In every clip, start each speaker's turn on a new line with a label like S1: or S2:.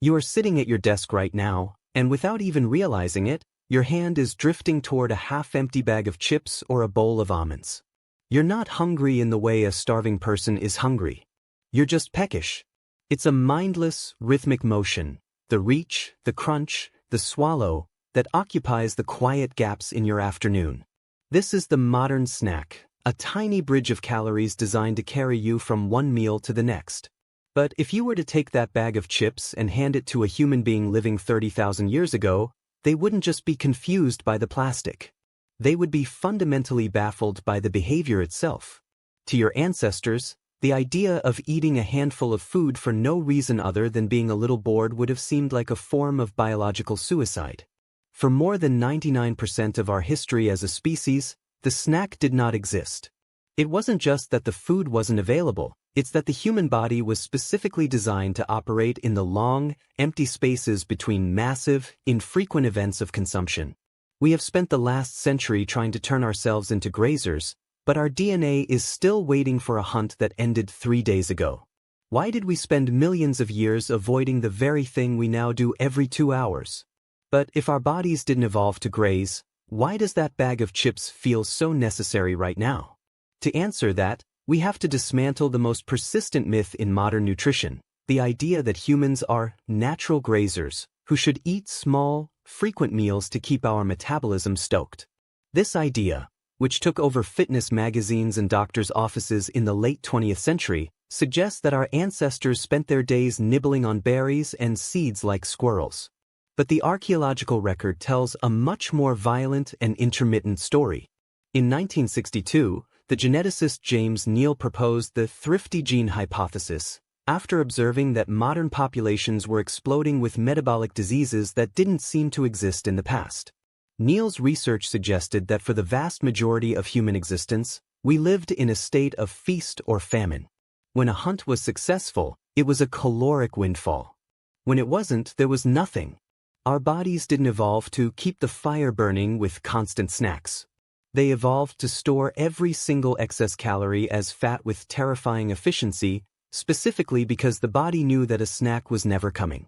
S1: You are sitting at your desk right now, and without even realizing it, your hand is drifting toward a half-empty bag of chips or a bowl of almonds. You're not hungry in the way a starving person is hungry. You're just peckish. It's a mindless, rhythmic motion, the reach, the crunch, the swallow, that occupies the quiet gaps in your afternoon. This is the modern snack, a tiny bridge of calories designed to carry you from one meal to the next. But if you were to take that bag of chips and hand it to a human being living 30,000 years ago, they wouldn't just be confused by the plastic. They would be fundamentally baffled by the behavior itself. To your ancestors, the idea of eating a handful of food for no reason other than being a little bored would have seemed like a form of biological suicide. For more than 99% of our history as a species, the snack did not exist. It wasn't just that the food wasn't available, it's that the human body was specifically designed to operate in the long, empty spaces between massive, infrequent events of consumption. We have spent the last century trying to turn ourselves into grazers, but our DNA is still waiting for a hunt that ended 3 days ago. Why did we spend millions of years avoiding the very thing we now do every 2 hours? But if our bodies didn't evolve to graze, why does that bag of chips feel so necessary right now? To answer that, we have to dismantle the most persistent myth in modern nutrition, the idea that humans are natural grazers who should eat small, frequent meals to keep our metabolism stoked. This idea, which took over fitness magazines and doctors' offices in the late 20th century, suggests that our ancestors spent their days nibbling on berries and seeds like squirrels. But the archaeological record tells a much more violent and intermittent story. In 1962, the geneticist James Neal proposed the thrifty gene hypothesis, after observing that modern populations were exploding with metabolic diseases that didn't seem to exist in the past. Neal's research suggested that for the vast majority of human existence, we lived in a state of feast or famine. When a hunt was successful, it was a caloric windfall. When it wasn't, there was nothing. Our bodies didn't evolve to keep the fire burning with constant snacks. They evolved to store every single excess calorie as fat with terrifying efficiency, specifically because the body knew that a snack was never coming.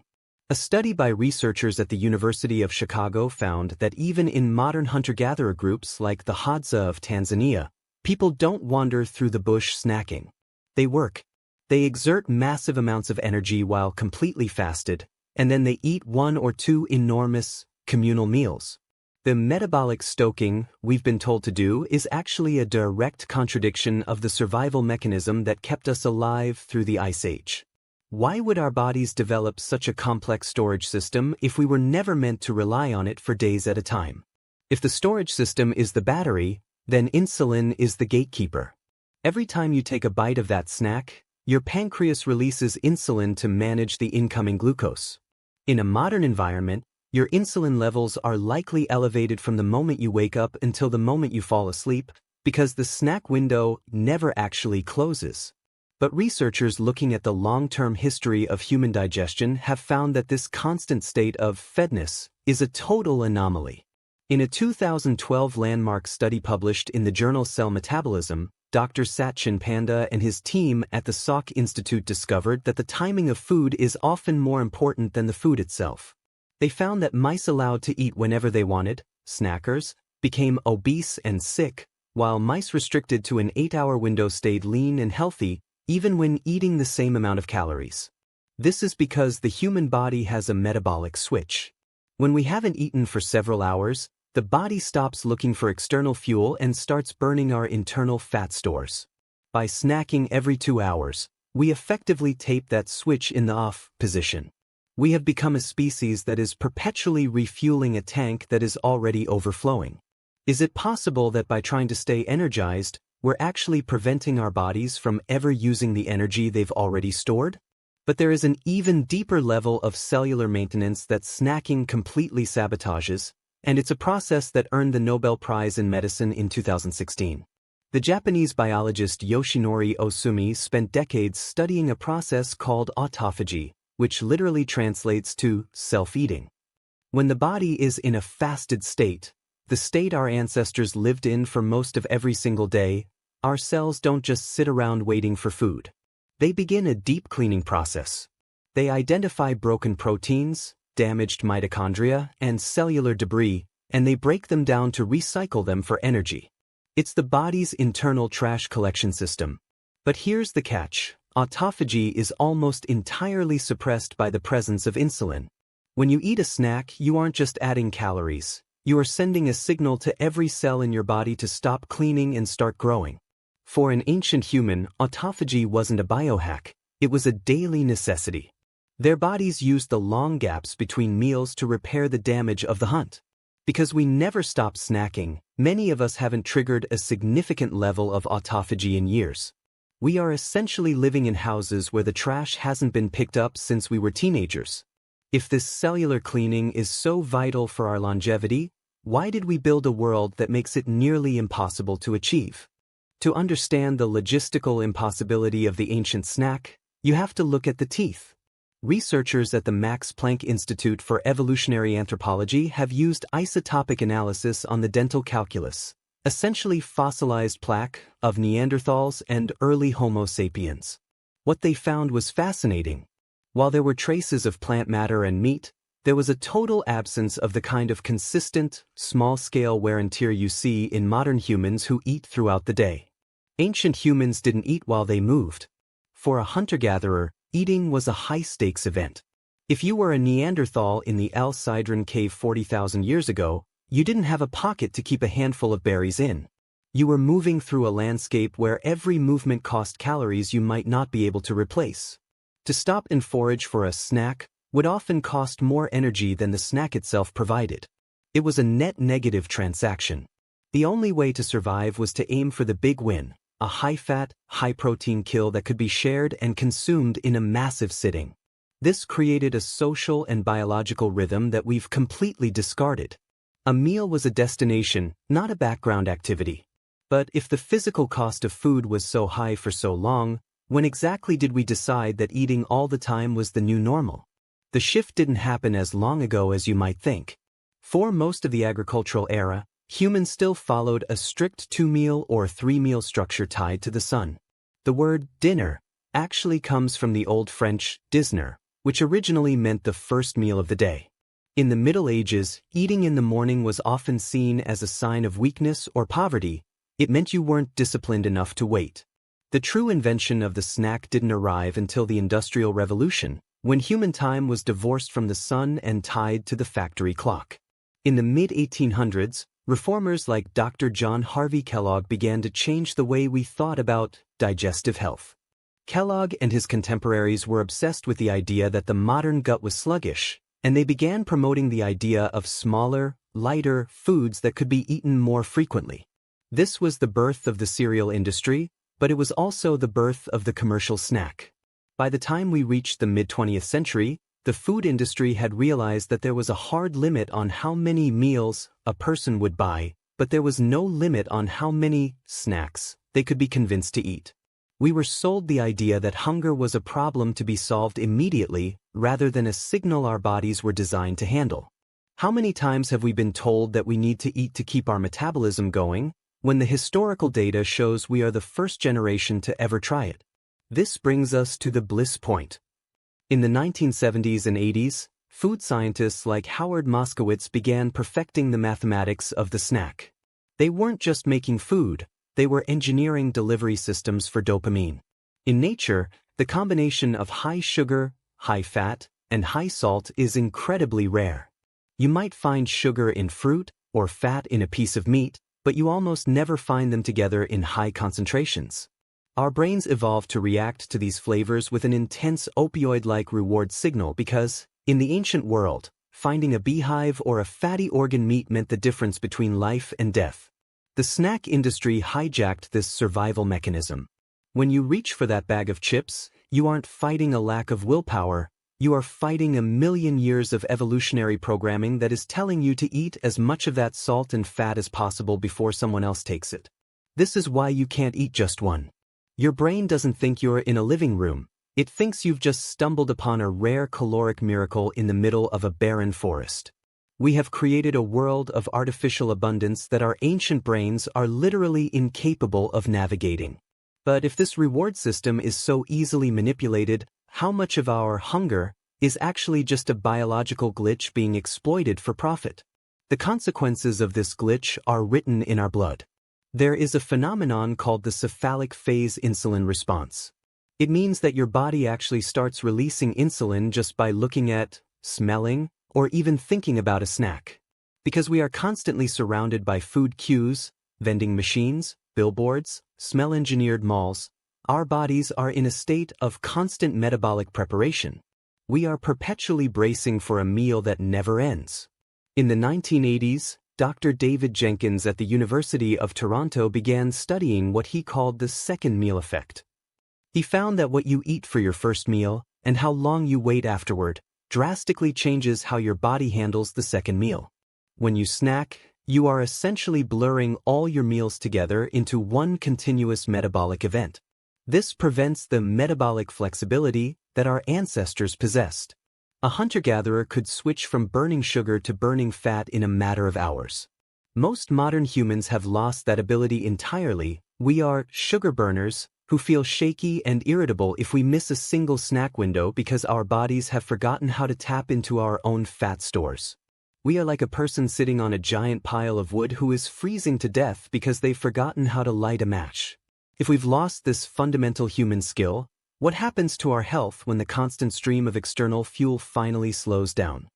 S1: A study by researchers at the University of Chicago found that even in modern hunter-gatherer groups like the Hadza of Tanzania, people don't wander through the bush snacking. They work. They exert massive amounts of energy while completely fasted, and then they eat 1 or 2 enormous, communal meals. The metabolic stoking we've been told to do is actually a direct contradiction of the survival mechanism that kept us alive through the Ice Age. Why would our bodies develop such a complex storage system if we were never meant to rely on it for days at a time? If the storage system is the battery, then insulin is the gatekeeper. Every time you take a bite of that snack, your pancreas releases insulin to manage the incoming glucose. In a modern environment, your insulin levels are likely elevated from the moment you wake up until the moment you fall asleep, because the snack window never actually closes. But researchers looking at the long-term history of human digestion have found that this constant state of fedness is a total anomaly. In a 2012 landmark study published in the journal Cell Metabolism, Dr. Satchin Panda and his team at the Salk Institute discovered that the timing of food is often more important than the food itself. They found that mice allowed to eat whenever they wanted, snackers, became obese and sick, while mice restricted to an 8-hour window stayed lean and healthy, even when eating the same amount of calories. This is because the human body has a metabolic switch. When we haven't eaten for several hours, the body stops looking for external fuel and starts burning our internal fat stores. By snacking every 2 hours, we effectively tape that switch in the off position. We have become a species that is perpetually refueling a tank that is already overflowing. Is it possible that by trying to stay energized, we're actually preventing our bodies from ever using the energy they've already stored? But there is an even deeper level of cellular maintenance that snacking completely sabotages, and it's a process that earned the Nobel Prize in Medicine in 2016. The Japanese biologist Yoshinori Osumi spent decades studying a process called autophagy, which literally translates to self-eating. When the body is in a fasted state, the state our ancestors lived in for most of every single day, our cells don't just sit around waiting for food. They begin a deep cleaning process. They identify broken proteins, damaged mitochondria, and cellular debris, and they break them down to recycle them for energy. It's the body's internal trash collection system. But here's the catch: autophagy is almost entirely suppressed by the presence of insulin. When you eat a snack, you aren't just adding calories. You are sending a signal to every cell in your body to stop cleaning and start growing. For an ancient human, autophagy wasn't a biohack, it was a daily necessity. Their bodies used the long gaps between meals to repair the damage of the hunt. Because we never stopped snacking, many of us haven't triggered a significant level of autophagy in years. We are essentially living in houses where the trash hasn't been picked up since we were teenagers. If this cellular cleaning is so vital for our longevity, why did we build a world that makes it nearly impossible to achieve? To understand the logistical impossibility of the ancient snack, you have to look at the teeth. Researchers at the Max Planck Institute for Evolutionary Anthropology have used isotopic analysis on the dental calculus, essentially fossilized plaque, of Neanderthals and early Homo sapiens. What they found was fascinating. While there were traces of plant matter and meat, there was a total absence of the kind of consistent, small-scale wear and tear you see in modern humans who eat throughout the day. Ancient humans didn't eat while they moved. For a hunter-gatherer, eating was a high-stakes event. If you were a Neanderthal in the El Sidron cave 40,000 years ago, you didn't have a pocket to keep a handful of berries in. You were moving through a landscape where every movement cost calories you might not be able to replace. To stop and forage for a snack would often cost more energy than the snack itself provided. It was a net negative transaction. The only way to survive was to aim for the big win, a high-fat, high-protein kill that could be shared and consumed in a massive sitting. This created a social and biological rhythm that we've completely discarded. A meal was a destination, not a background activity. But if the physical cost of food was so high for so long, when exactly did we decide that eating all the time was the new normal? The shift didn't happen as long ago as you might think. For most of the agricultural era, humans still followed a strict 2-meal or 3-meal structure tied to the sun. The word dinner actually comes from the Old French dîner, which originally meant the first meal of the day. In the Middle Ages, eating in the morning was often seen as a sign of weakness or poverty. It meant you weren't disciplined enough to wait. The true invention of the snack didn't arrive until the Industrial Revolution, when human time was divorced from the sun and tied to the factory clock. In the mid-1800s, reformers like Dr. John Harvey Kellogg began to change the way we thought about digestive health. Kellogg and his contemporaries were obsessed with the idea that the modern gut was sluggish, and they began promoting the idea of smaller, lighter foods that could be eaten more frequently. This was the birth of the cereal industry, but it was also the birth of the commercial snack. By the time we reached the mid-20th century, the food industry had realized that there was a hard limit on how many meals a person would buy, but there was no limit on how many snacks they could be convinced to eat. We were sold the idea that hunger was a problem to be solved immediately rather than a signal our bodies were designed to handle. How many times have we been told that we need to eat to keep our metabolism going, when the historical data shows we are the first generation to ever try it? This brings us to the bliss point. In the 1970s and 80s, food scientists like Howard Moskowitz began perfecting the mathematics of the snack. They weren't just making food, they were engineering delivery systems for dopamine. In nature, the combination of high sugar, high fat, and high salt is incredibly rare. You might find sugar in fruit or fat in a piece of meat, but you almost never find them together in high concentrations. Our brains evolved to react to these flavors with an intense opioid-like reward signal because, in the ancient world, finding a beehive or a fatty organ meat meant the difference between life and death. The snack industry hijacked this survival mechanism. When you reach for that bag of chips, you aren't fighting a lack of willpower, you are fighting 1,000,000 years of evolutionary programming that is telling you to eat as much of that salt and fat as possible before someone else takes it. This is why you can't eat just one. Your brain doesn't think you're in a living room, it thinks you've just stumbled upon a rare caloric miracle in the middle of a barren forest. We have created a world of artificial abundance that our ancient brains are literally incapable of navigating. But if this reward system is so easily manipulated, how much of our hunger is actually just a biological glitch being exploited for profit. The consequences of this glitch are written in our blood. There is a phenomenon called the cephalic phase insulin response. It means that your body actually starts releasing insulin just by looking at, smelling, or even thinking about a snack. Because we are constantly surrounded by food cues, vending machines, billboards, smell-engineered malls, our bodies are in a state of constant metabolic preparation. We are perpetually bracing for a meal that never ends. In the 1980s, Dr. David Jenkins at the University of Toronto began studying what he called the second meal effect. He found that what you eat for your first meal and how long you wait afterward drastically changes how your body handles the second meal. When you snack, you are essentially blurring all your meals together into one continuous metabolic event. This prevents the metabolic flexibility that our ancestors possessed. A hunter-gatherer could switch from burning sugar to burning fat in a matter of hours. Most modern humans have lost that ability entirely. We are sugar burners who feel shaky and irritable if we miss a single snack window because our bodies have forgotten how to tap into our own fat stores. We are like a person sitting on a giant pile of wood who is freezing to death because they've forgotten how to light a match. If we've lost this fundamental human skill, what happens to our health when the constant stream of external fuel finally slows down?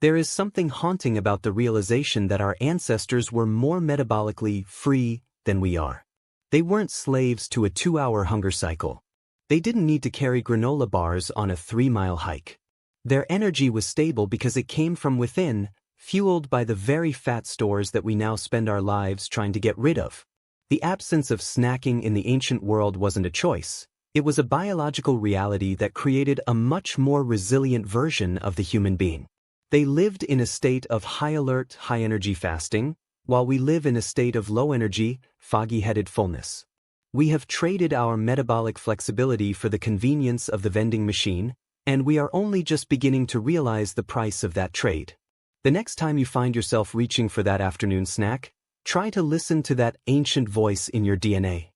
S1: There is something haunting about the realization that our ancestors were more metabolically free than we are. They weren't slaves to a 2-hour hunger cycle. They didn't need to carry granola bars on a 3-mile hike. Their energy was stable because it came from within, fueled by the very fat stores that we now spend our lives trying to get rid of. The absence of snacking in the ancient world wasn't a choice. It was a biological reality that created a much more resilient version of the human being. They lived in a state of high alert, high energy fasting, while we live in a state of low energy, foggy-headed fullness. We have traded our metabolic flexibility for the convenience of the vending machine, and we are only just beginning to realize the price of that trade. The next time you find yourself reaching for that afternoon snack, try to listen to that ancient voice in your DNA.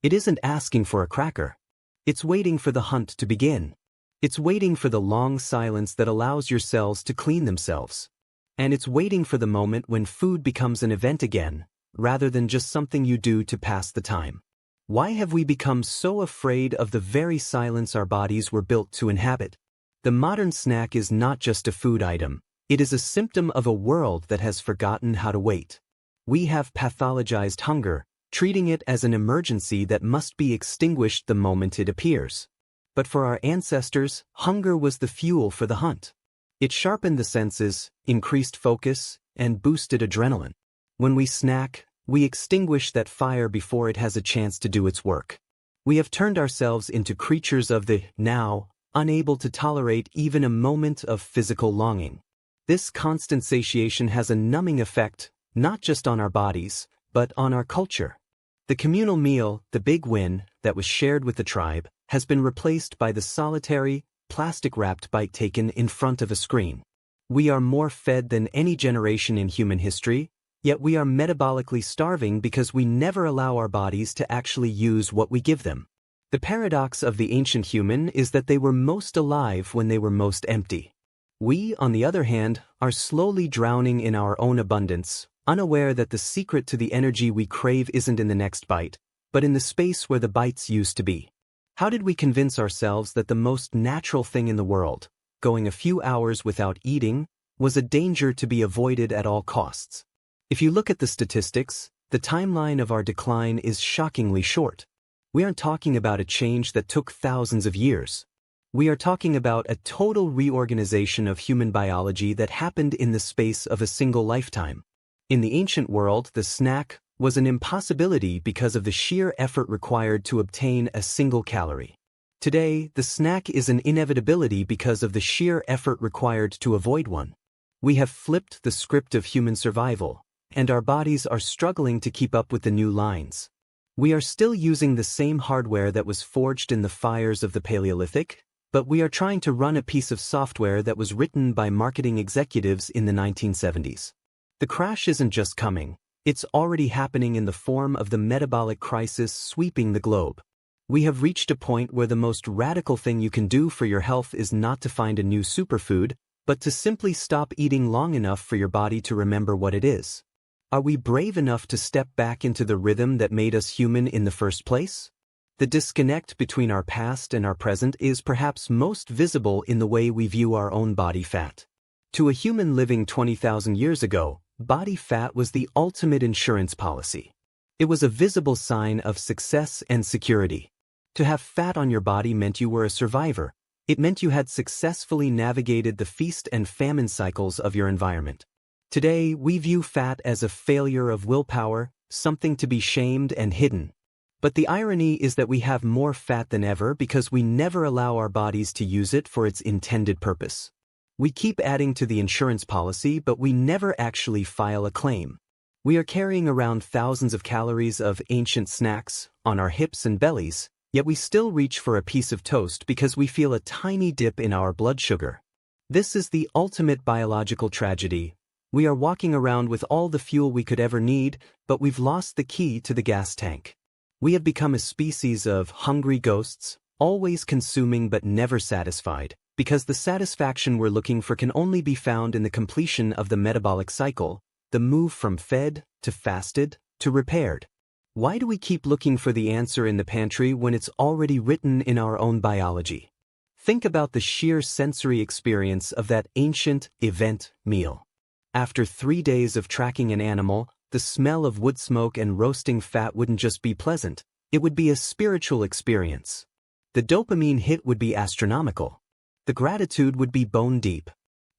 S1: It isn't asking for a cracker. It's waiting for the hunt to begin. It's waiting for the long silence that allows your cells to clean themselves. And it's waiting for the moment when food becomes an event again, rather than just something you do to pass the time. Why have we become so afraid of the very silence our bodies were built to inhabit? The modern snack is not just a food item. It is a symptom of a world that has forgotten how to wait. We have pathologized hunger, treating it as an emergency that must be extinguished the moment it appears. But for our ancestors, hunger was the fuel for the hunt. It sharpened the senses, increased focus, and boosted adrenaline. When we snack, we extinguish that fire before it has a chance to do its work. We have turned ourselves into creatures of the now, unable to tolerate even a moment of physical longing. This constant satiation has a numbing effect, not just on our bodies, but on our culture. The communal meal, the big win, that was shared with the tribe, has been replaced by the solitary, plastic-wrapped bite taken in front of a screen. We are more fed than any generation in human history, yet we are metabolically starving because we never allow our bodies to actually use what we give them. The paradox of the ancient human is that they were most alive when they were most empty. We, on the other hand, are slowly drowning in our own abundance, unaware that the secret to the energy we crave isn't in the next bite, but in the space where the bites used to be. How did we convince ourselves that the most natural thing in the world, going a few hours without eating, was a danger to be avoided at all costs? If you look at the statistics, the timeline of our decline is shockingly short. We aren't talking about a change that took thousands of years. We are talking about a total reorganization of human biology that happened in the space of a single lifetime. In the ancient world, the snack was an impossibility because of the sheer effort required to obtain a single calorie. Today, the snack is an inevitability because of the sheer effort required to avoid one. We have flipped the script of human survival, and our bodies are struggling to keep up with the new lines. We are still using the same hardware that was forged in the fires of the Paleolithic, but we are trying to run a piece of software that was written by marketing executives in the 1970s. The crash isn't just coming, it's already happening in the form of the metabolic crisis sweeping the globe. We have reached a point where the most radical thing you can do for your health is not to find a new superfood, but to simply stop eating long enough for your body to remember what it is. Are we brave enough to step back into the rhythm that made us human in the first place? The disconnect between our past and our present is perhaps most visible in the way we view our own body fat. To a human living 20,000 years ago, body fat was the ultimate insurance policy. It was a visible sign of success and security. To have fat on your body meant you were a survivor. It meant you had successfully navigated the feast and famine cycles of your environment. Today, we view fat as a failure of willpower, something to be shamed and hidden. But the irony is that we have more fat than ever because we never allow our bodies to use it for its intended purpose. We keep adding to the insurance policy, but we never actually file a claim. We are carrying around thousands of calories of ancient snacks on our hips and bellies, yet we still reach for a piece of toast because we feel a tiny dip in our blood sugar. This is the ultimate biological tragedy. We are walking around with all the fuel we could ever need, but we've lost the key to the gas tank. We have become a species of hungry ghosts, always consuming but never satisfied, because the satisfaction we're looking for can only be found in the completion of the metabolic cycle, the move from fed to fasted to repaired. Why do we keep looking for the answer in the pantry when it's already written in our own biology? Think about the sheer sensory experience of that ancient event meal. After 3 days of tracking an animal, the smell of wood smoke and roasting fat wouldn't just be pleasant, it would be a spiritual experience. The dopamine hit would be astronomical. The gratitude would be bone deep.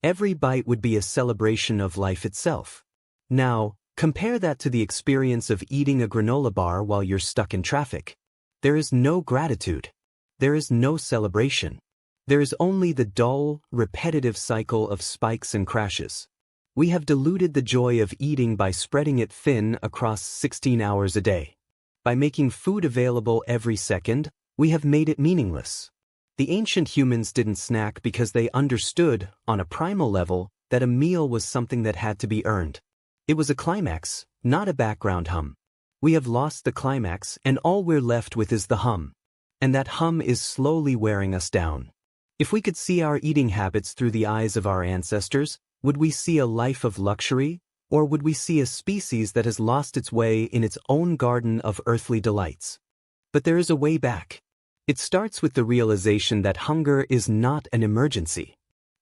S1: Every bite would be a celebration of life itself. Now, compare that to the experience of eating a granola bar while you're stuck in traffic. There is no gratitude. There is no celebration. There is only the dull, repetitive cycle of spikes and crashes. We have diluted the joy of eating by spreading it thin across 16 hours a day. By making food available every second, we have made it meaningless. The ancient humans didn't snack because they understood, on a primal level, that a meal was something that had to be earned. It was a climax, not a background hum. We have lost the climax, and all we're left with is the hum. And that hum is slowly wearing us down. If we could see our eating habits through the eyes of our ancestors, would we see a life of luxury, or would we see a species that has lost its way in its own garden of earthly delights? But there is a way back. It starts with the realization that hunger is not an emergency.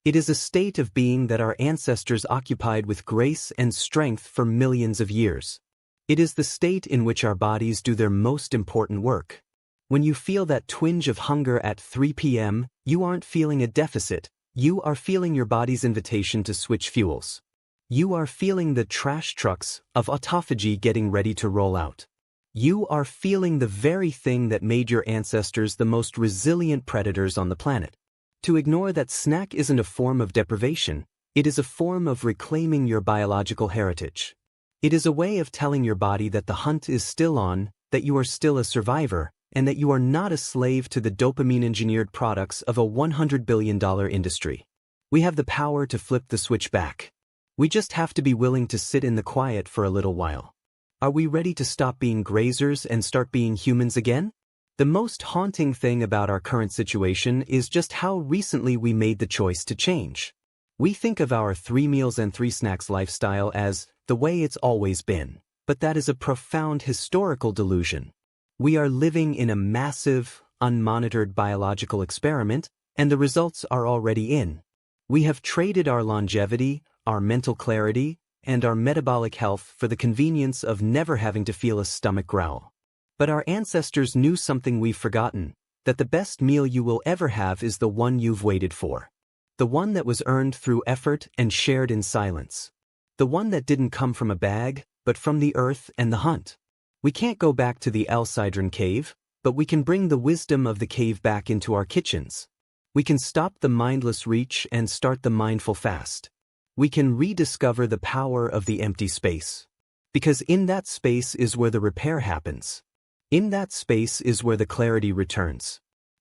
S1: It is a state of being that our ancestors occupied with grace and strength for millions of years. It is the state in which our bodies do their most important work. When you feel that twinge of hunger at 3 p.m., you aren't feeling a deficit, you are feeling your body's invitation to switch fuels. You are feeling the trash trucks of autophagy getting ready to roll out. You are feeling the very thing that made your ancestors the most resilient predators on the planet. To ignore that snack isn't a form of deprivation, it is a form of reclaiming your biological heritage. It is a way of telling your body that the hunt is still on, that you are still a survivor, and that you are not a slave to the dopamine-engineered products of a $100 billion industry. We have the power to flip the switch back. We just have to be willing to sit in the quiet for a little while. Are we ready to stop being grazers and start being humans again? The most haunting thing about our current situation is just how recently we made the choice to change. We think of our 3 meals and 3 snacks lifestyle as the way it's always been, but that is a profound historical delusion. We are living in a massive, unmonitored biological experiment, and the results are already in. We have traded our longevity, our mental clarity, and our metabolic health for the convenience of never having to feel a stomach growl. But our ancestors knew something we've forgotten, that the best meal you will ever have is the one you've waited for. The one that was earned through effort and shared in silence. The one that didn't come from a bag, but from the earth and the hunt. We can't go back to the El Sidron cave, but we can bring the wisdom of the cave back into our kitchens. We can stop the mindless reach and start the mindful fast. We can rediscover the power of the empty space. Because in that space is where the repair happens. In that space is where the clarity returns.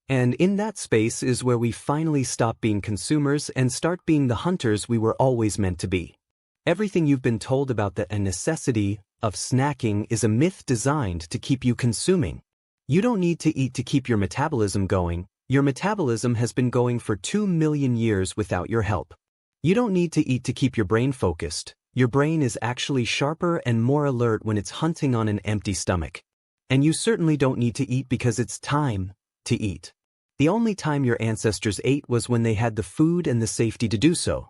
S1: And in that space is where we finally stop being consumers and start being the hunters we were always meant to be. Everything you've been told about the necessity of snacking is a myth designed to keep you consuming. You don't need to eat to keep your metabolism going. Your metabolism has been going for 2 million years without your help. You don't need to eat to keep your brain focused. Your brain is actually sharper and more alert when it's hunting on an empty stomach. And you certainly don't need to eat because it's time to eat. The only time your ancestors ate was when they had the food and the safety to do so.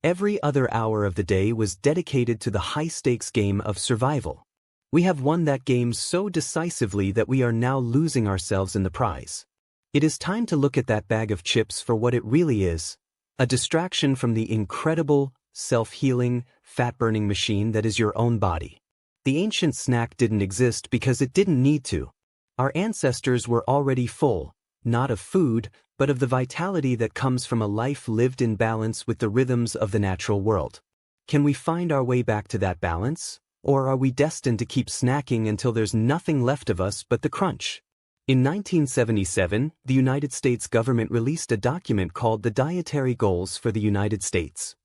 S1: Every other hour of the day was dedicated to the high-stakes game of survival. We have won that game so decisively that we are now losing ourselves in the prize. It is time to look at that bag of chips for what it really is, a distraction from the incredible, self-healing, fat-burning machine that is your own body. The ancient snack didn't exist because it didn't need to. Our ancestors were already full, not of food, but of the vitality that comes from a life lived in balance with the rhythms of the natural world. Can we find our way back to that balance? Or are we destined to keep snacking until there's nothing left of us but the crunch? In 1977, the United States government released a document called the Dietary Goals for the United States.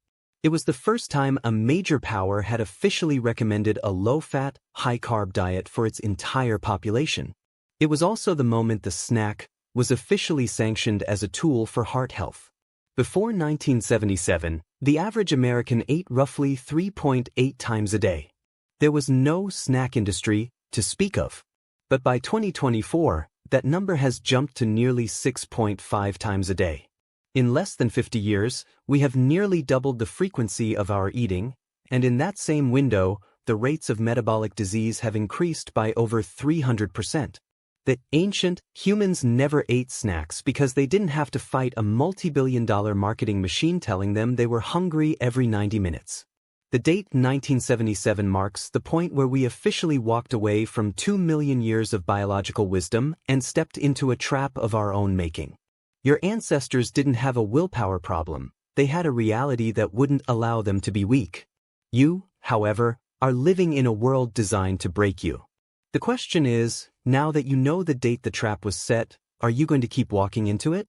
S1: It was the first time a major power had officially recommended a low-fat, high-carb diet for its entire population. It was also the moment the snack was officially sanctioned as a tool for heart health. Before 1977, the average American ate roughly 3.8 times a day. There was no snack industry to speak of. But by 2024, that number has jumped to nearly 6.5 times a day. In less than 50 years, we have nearly doubled the frequency of our eating, and in that same window, the rates of metabolic disease have increased by over 300%. The ancient humans never ate snacks because they didn't have to fight a multi-billion-dollar marketing machine telling them they were hungry every 90 minutes. The date 1977 marks the point where we officially walked away from 2 million years of biological wisdom and stepped into a trap of our own making. Your ancestors didn't have a willpower problem, they had a reality that wouldn't allow them to be weak. You, however, are living in a world designed to break you. The question is, now that you know the date the trap was set, are you going to keep walking into it?